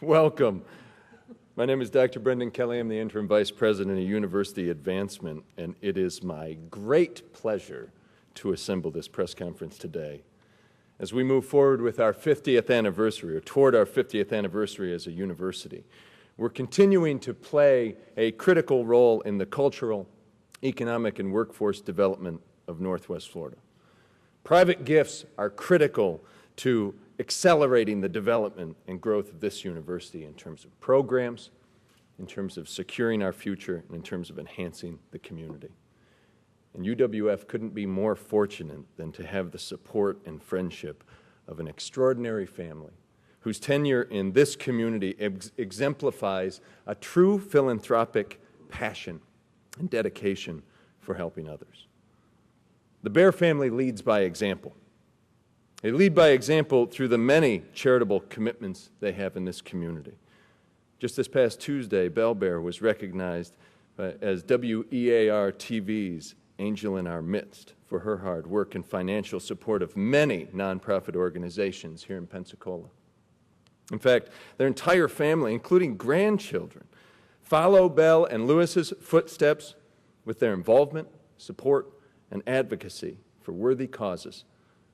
Welcome. My name is Dr. Brendan Kelly. I'm the Interim Vice President of University Advancement, and it is my great pleasure to assemble this press conference today as we move forward with our 50th anniversary, or toward our 50th anniversary as a university. We're continuing to play a critical role in the cultural, economic, and workforce development of Northwest Florida. Private gifts are critical to accelerating the development and growth of this university in terms of programs, in terms of securing our future, and in terms of enhancing the community. And UWF couldn't be more fortunate than to have the support and friendship of an extraordinary family whose tenure in this community exemplifies a true philanthropic passion and dedication for helping others. The Bear family leads by example. They lead by example through the many charitable commitments they have in this community. Just this past Tuesday, Bell Bear was recognized as WEAR TV's Angel in Our Midst for her hard work and financial support of many nonprofit organizations here in Pensacola. In fact, their entire family, including grandchildren, follow Bell and Lewis's footsteps with their involvement, support, and advocacy for worthy causes,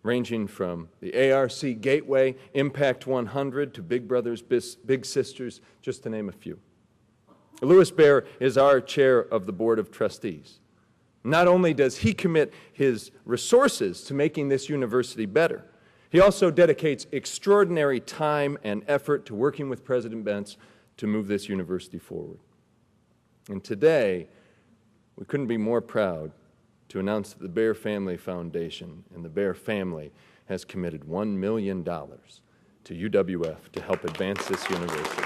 ranging from the ARC Gateway, Impact 100, to Big Brothers Big Sisters, just to name a few. Lewis Bear is our chair of the Board of Trustees. Not only does he commit his resources to making this university better, he also dedicates extraordinary time and effort to working with President Bentz to move this university forward. And today, we couldn't be more proud to announce that the Bear Family Foundation and the Bear family has committed $1 million to UWF to help advance this university.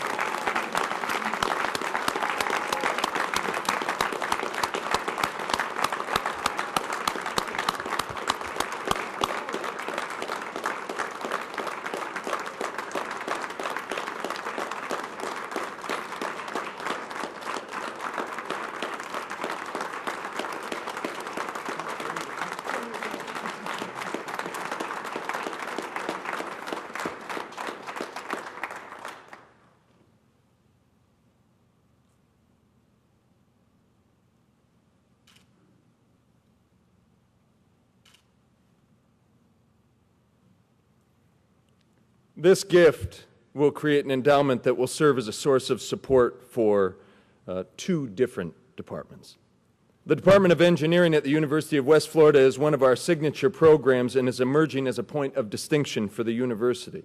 This gift will create an endowment that will serve as a source of support for two different departments. The Department of Engineering at the University of West Florida is one of our signature programs and is emerging as a point of distinction for the university.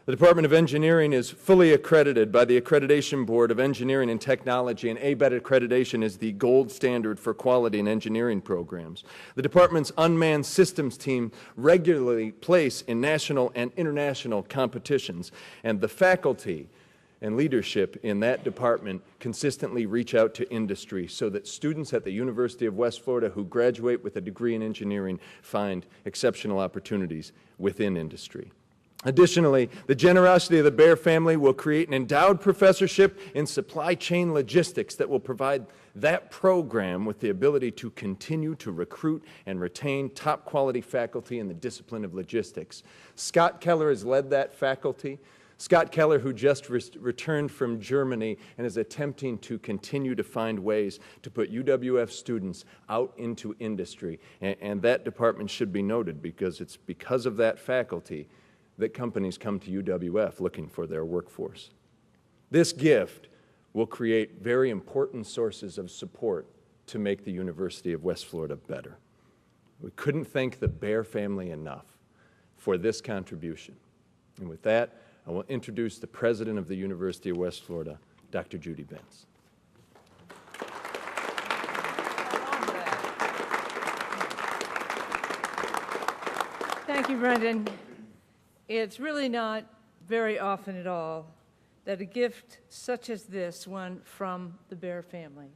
The Department of Engineering is fully accredited by the Accreditation Board of Engineering and Technology, and ABET accreditation is the gold standard for quality in engineering programs. The department's unmanned systems team regularly place in national and international competitions, and the faculty and leadership in that department consistently reach out to industry so that students at the University of West Florida who graduate with a degree in engineering find exceptional opportunities within industry. Additionally, the generosity of the Bear family will create an endowed professorship in supply chain logistics that will provide that program with the ability to continue to recruit and retain top quality faculty in the discipline of logistics. Scott Keller has led that faculty. Scott Keller, who just returned from Germany and is attempting to continue to find ways to put UWF students out into industry. And that department should be noted because it's because of that faculty that companies come to UWF looking for their workforce. This gift will create very important sources of support to make the University of West Florida better. We couldn't thank the Bear family enough for this contribution. And with that, I will introduce the President of the University of West Florida, Dr. Judy Bentz. Thank you, Brendan. It's really not very often at all that a gift such as this one from the Bear family.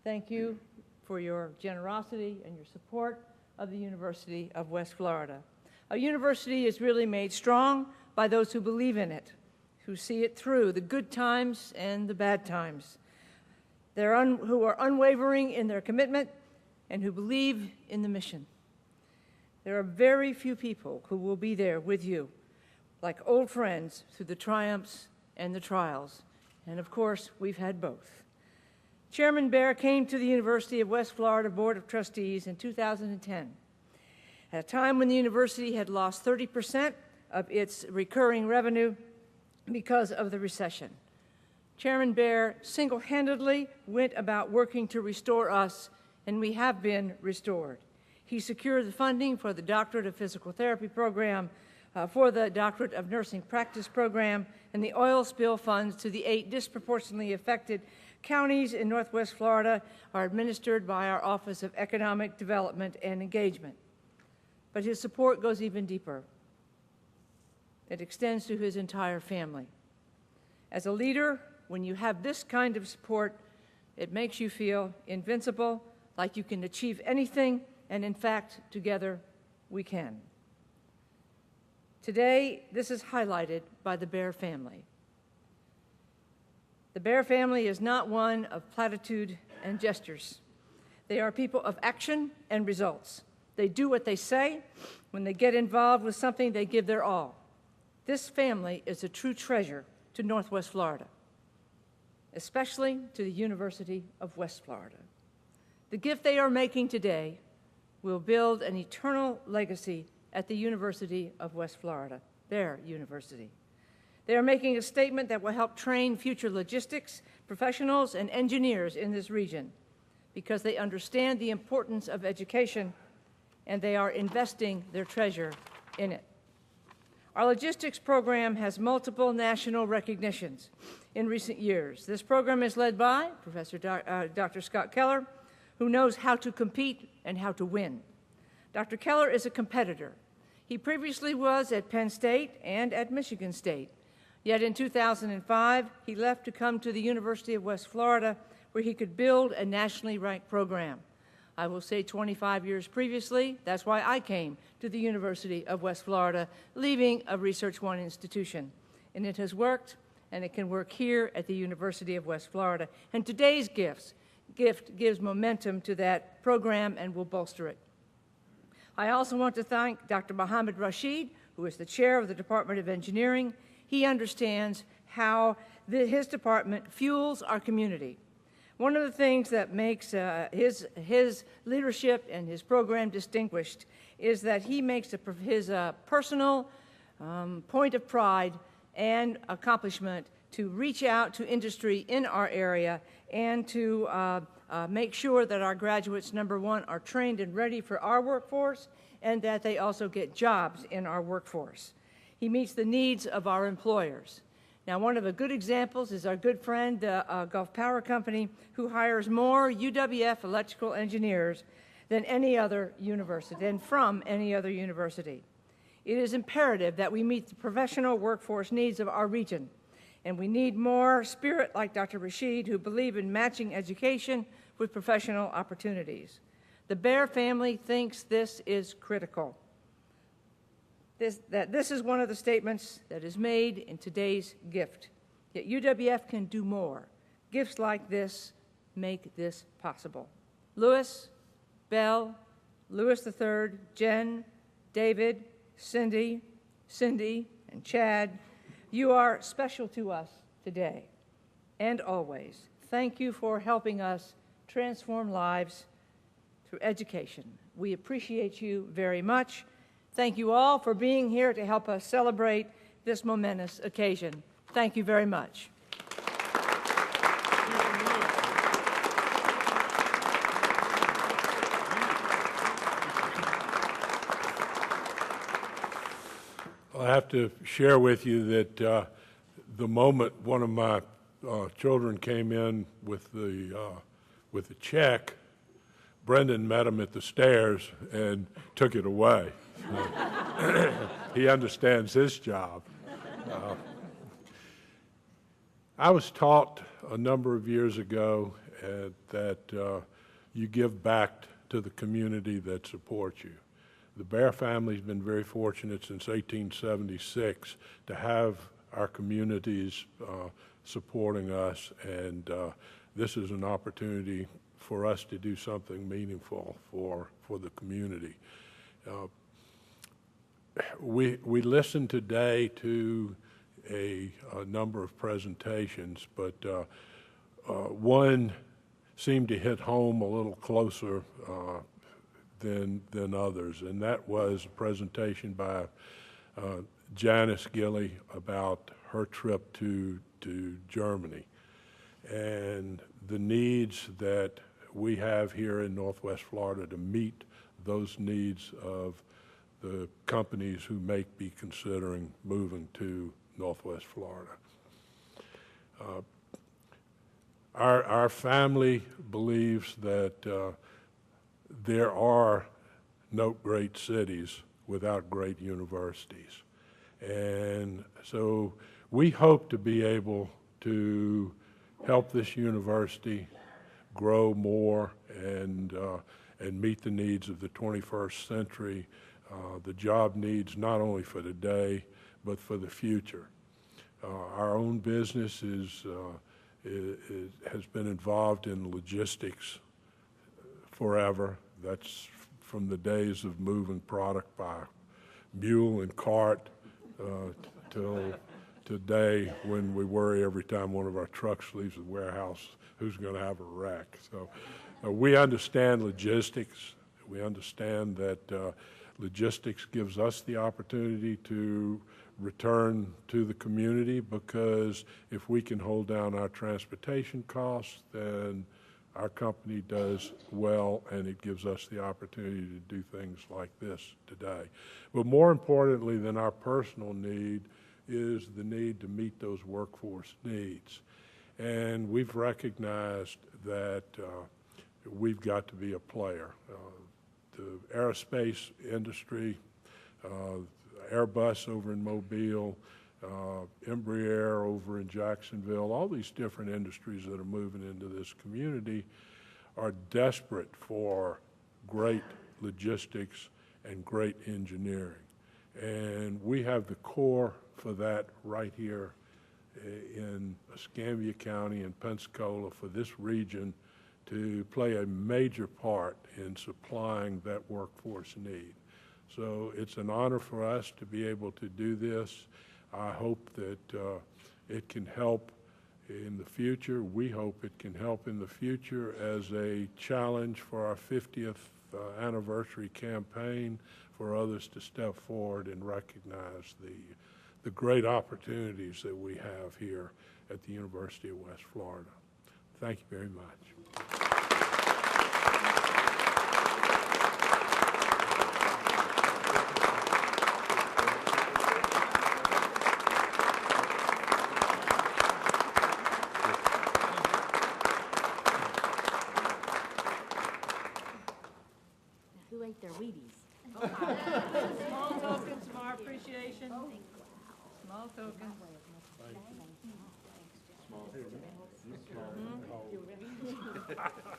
Thank you for your generosity and your support of the University of West Florida. A university is really made strong by those who believe in it, who see it through the good times and the bad times, who are unwavering in their commitment and who believe in the mission. There are very few people who will be there with you, like old friends, through the triumphs and the trials. And of course, we've had both. Chairman Bear came to the University of West Florida Board of Trustees in 2010, at a time when the university had lost 30% of its recurring revenue because of the recession. Chairman Bear single-handedly went about working to restore us, and we have been restored. He secured the funding for the Doctorate of Physical Therapy program, for the Doctorate of Nursing Practice program, and the oil spill funds to the 8 disproportionately affected counties in Northwest Florida are administered by our Office of Economic Development and Engagement. But his support goes even deeper. It extends to his entire family. As a leader, when you have this kind of support, it makes you feel invincible, like you can achieve anything, and in fact, together, we can. Today, this is highlighted by the Bear family. The Bear family is not one of platitude and gestures. They are people of action and results. They do what they say. When they get involved with something, they give their all. This family is a true treasure to Northwest Florida, especially to the University of West Florida. The gift they are making today will build an eternal legacy at the University of West Florida, their university. They are making a statement that will help train future logistics professionals and engineers in this region because they understand the importance of education and they are investing their treasure in it. Our logistics program has multiple national recognitions in recent years. This program is led by Professor Dr. Scott Keller, who knows how to compete and how to win. Dr. Keller is a competitor. He previously was at Penn State and at Michigan State. Yet in 2005, he left to come to the University of West Florida, where he could build a nationally ranked program. I will say 25 years previously, that's why I came to the University of West Florida, leaving a Research One institution. And it has worked, and it can work here at the University of West Florida. And today's gift gives momentum to that program and will bolster it. I also want to thank Dr. Mohammed Rashid, who is the chair of the Department of Engineering. He understands how his department fuels our community. One of the things that makes his leadership and his program distinguished is that he makes his personal point of pride and accomplishment to reach out to industry in our area and to make sure that our graduates, number one, are trained and ready for our workforce and that they also get jobs in our workforce. He meets the needs of our employers. Now, one of the good examples is our good friend, Gulf Power Company, who hires more UWF electrical engineers than any other university, than from any other university. It is imperative that we meet the professional workforce needs of our region, and we need more spirit like Dr. Rashid, who believe in matching education with professional opportunities. The Bear family thinks this is critical. This is one of the statements that is made in today's gift. Yet UWF can do more. Gifts like this make this possible. Louis, Belle, Louis III, Jen, David, Cindy, and Chad, you are special to us today and always. Thank you for helping us transform lives through education. We appreciate you very much. Thank you all for being here to help us celebrate this momentous occasion. Thank you very much. I have to share with you that the moment one of my children came in with the check, Brendan met him at the stairs and took it away. He understands his job. I was taught a number of years ago that you give back to the community that supports you. The Bear family's been very fortunate since 1876 to have our communities supporting us, and this is an opportunity for us to do something meaningful for the community. We listen today to a number of presentations, but one seemed to hit home a little closer than others, and that was a presentation by Janice Gilley about her trip to Germany and the needs that we have here in Northwest Florida to meet those needs of the companies who may be considering moving to Northwest Florida. Our family believes that there are no great cities without great universities. And so we hope to be able to help this university grow more and meet the needs of the 21st century, the job needs not only for today, but for the future. Our own business has been involved in logistics forever. That's from the days of moving product by mule and cart till today, when we worry every time one of our trucks leaves the warehouse who's going to have a wreck. So we understand logistics. We understand that logistics gives us the opportunity to return to the community, because if we can hold down our transportation costs, then our company does well, and it gives us the opportunity to do things like this today. But more importantly than our personal need is the need to meet those workforce needs. And we've recognized that we've got to be a player. The aerospace industry, Airbus over in Mobile, Embraer over in Jacksonville, all these different industries that are moving into this community are desperate for great logistics and great engineering. And we have the core for that right here in Escambia County and Pensacola for this region to play a major part in supplying that workforce need. So it's an honor for us to be able to do this. I hope that it can help in the future. We hope it can help in the future as a challenge for our 50th anniversary campaign, for others to step forward and recognize the great opportunities that we have here at the University of West Florida. Thank you very much. Who ate their Wheaties? Small tokens of our appreciation. Small tokens.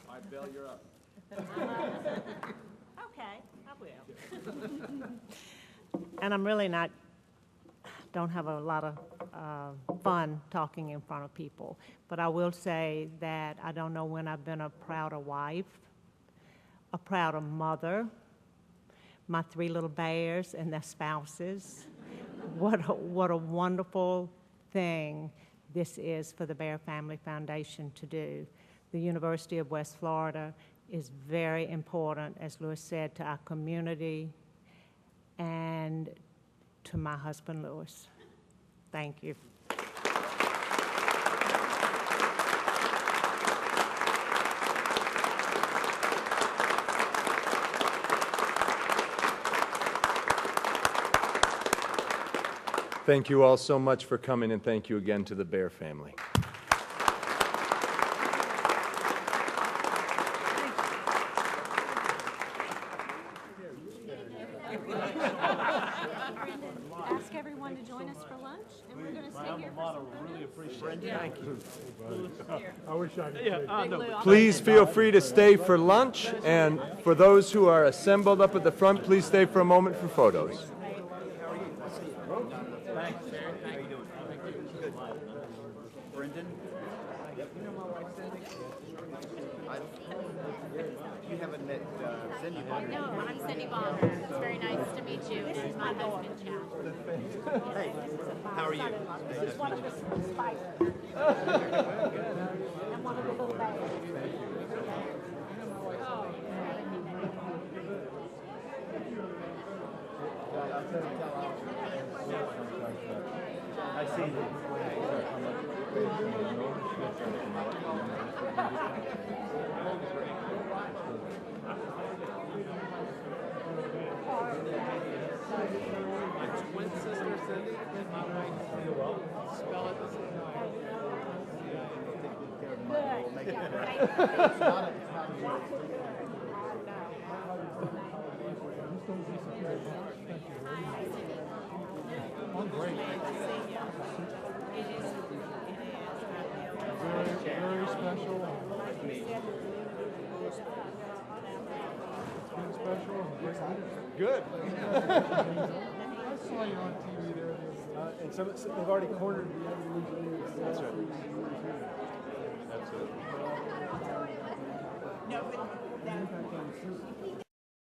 All right, Bill, you're up. Okay, I will. And I'm really don't have a lot of fun talking in front of people, but I will say that I don't know when I've been a prouder wife, a prouder mother, my 3 little bears and their spouses. What a wonderful thing this is for the Bear Family Foundation to do. The University of West Florida is very important, as Louis said, to our community and to my husband, Louis. Thank you. Thank you all so much for coming, and thank you again to the Bear family. Ask everyone to join us for lunch, and we're going to stay here for some photos. Thank you. I wish I could take Please feel free to stay for lunch, and for those who are assembled up at the front, please stay for a moment for photos. Thanks, Sharon. How are you doing? Good. Brendan? You haven't met Cindy. No, I'm Cindy Bonner. It's very nice to meet you. This is my husband, Chad. Hey, how are you? This is one of the spikes. And one of the little bags. I see you. Twin sister Cindy, is my right? Spell it the same. Very special. It's been special and great. Good. I saw you on TV there. And some they've already cornered the other engineers. That's right. That's it. No, but that.